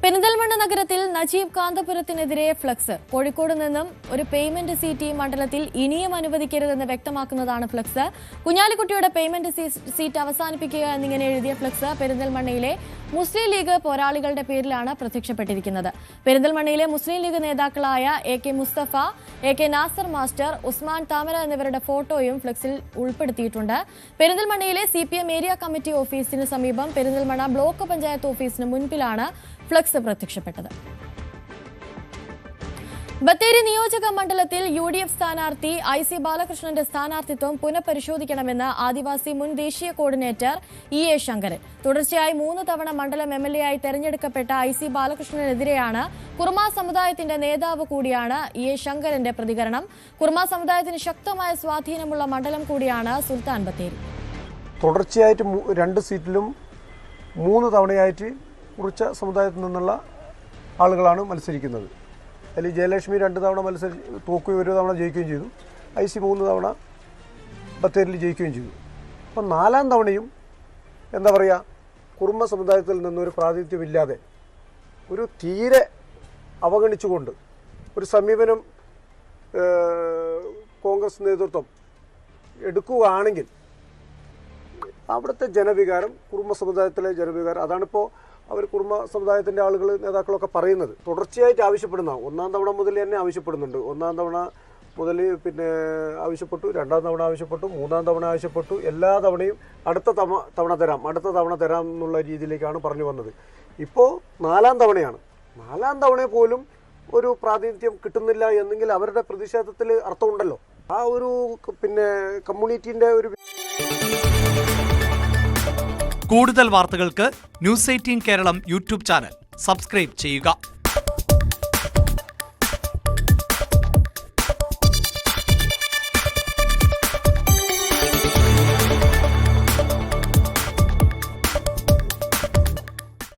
പെരിന്തൽമണ്ണ നഗരത്തിൽ നജീബ് കാന്തപുരത്തിനെതിരെ ഫ്ലക്സ്. കോഴിക്കോട് നിന്നും ഒരു പേയ്മെന്റ് സീറ്റ് ഈ മണ്ഡലത്തിൽ ഇനിയും അനുവദിക്കരുതെന്ന് വ്യക്തമാക്കുന്നതാണ് ഫ്ലക്സ്. കുഞ്ഞാലിക്കുട്ടിയുടെ പേയ്മെന്റ് സീറ്റ് അവസാനിപ്പിക്കുക എന്നിങ്ങനെ എഴുതിയ ഫ്ലക്സ് പെരിന്തൽമണ്ണയിലെ മുസ്ലിം ലീഗ് പോരാളികളുടെ പേരിലാണ് പ്രത്യക്ഷപ്പെട്ടിരിക്കുന്നത്. പെരിന്തൽമണ്ണയിലെ മുസ്ലിം ലീഗ് നേതാക്കളായ AK Mustafa, AK Nasar master, Usman Thamara എന്നിവരുടെ ഫോട്ടോയും ഫ്ലക്സിൽ ഉൾപ്പെടുത്തിയിട്ടുണ്ട്. പെരിന്തൽമണ്ണയിലെ CPM ഏരിയ കമ്മിറ്റി ഓഫീസിന് സമീപം പെരിന്തൽമണ്ണ ബ്ലോക്ക് പഞ്ചായത്ത് ഓഫീസിന് മുൻപിലാണ് ഫ്ലക്സ് പ്രത്യക്ഷപ്പെട്ടത്. ബത്തേരി നിയോജക മണ്ഡലത്തിൽ UDF സ്ഥാനാർത്ഥി IC ബാലകൃഷ്ണന്റെ സ്ഥാനാർത്ഥിത്വം പുനഃപരിശോധിക്കണമെന്ന് ആദിവാസി മുൻ ദേശീയ കോർഡിനേറ്റർ EA ശങ്കരൻ. തുടർച്ചയായി 3 തവണ മണ്ഡലം MLA ആയി തെരഞ്ഞെടുക്കപ്പെട്ട IC ബാലകൃഷ്ണനെതിരെയാണ് കുർമ സമുദായത്തിന്റെ നേതാവ് കൂടിയാണ് EA ശങ്കരന്റെ പ്രതികരണം. കുർമ സമുദായത്തിന് ശക്തമായ സ്വാധീനമുള്ള മണ്ഡലം കൂടിയാണ് സുൽത്താൻ ബത്തേരി. തുടർച്ചയായിട്ട് 2 സീറ്റിലും 3 തവണയായിട്ട് കുറിച്ച സമുദായത്തിൽ നിന്നുള്ള ആളുകളാണ് മത്സരിക്കുന്നത്. അതിൽ ജയലക്ഷ്മി 2 തവണ തോക്കുകയും 1 തവണ ജയിക്കുകയും ചെയ്തു. IC 3 തവണ ബത്തേരിയിൽ ജയിക്കുകയും ചെയ്തു. അപ്പം 4ാം തവണയും എന്താ പറയുക, കുർമ സമുദായത്തിൽ നിന്നൊരു പ്രാതിനിധ്യമില്ലാതെ ഒരു തീരെ അവഗണിച്ചുകൊണ്ട് ഒരു സമീപനം കോൺഗ്രസ് നേതൃത്വം എടുക്കുകയാണെങ്കിൽ അവിടുത്തെ ജനവികാരം, കുർമ സമുദായത്തിലെ ജനവികാരം, അതാണിപ്പോൾ അവർ കുർമ സമുദായത്തിൻ്റെ ആളുകൾ നേതാക്കളൊക്കെ പറയുന്നത്. തുടർച്ചയായിട്ട് ആവശ്യപ്പെടുന്ന 1ാം തവണ മുതൽ തന്നെ ആവശ്യപ്പെടുന്നുണ്ട്. 1ാം തവണ മുതൽ പിന്നെ ആവശ്യപ്പെട്ടു, 2ാം തവണ ആവശ്യപ്പെട്ടു, 3ാം തവണ ആവശ്യപ്പെട്ടു. എല്ലാ തവണയും അടുത്ത തവണ തരാം എന്നുള്ള രീതിയിലേക്കാണ് പറഞ്ഞു വന്നത്. ഇപ്പോൾ 4ാം തവണയാണ്. 4ാം തവണ പോലും ഒരു പ്രാതിനിധ്യം കിട്ടുന്നില്ല എന്നെങ്കിൽ അവരുടെ പ്രതിഷേധത്തിൽ അർത്ഥമുണ്ടല്ലോ. ആ ഒരു കമ്മ്യൂണിറ്റീൻ്റെ ഒരു കൂടുതൽ വാർത്തകൾക്ക് News 18 Keralam YouTube channel subscribe ചെയ്യുക.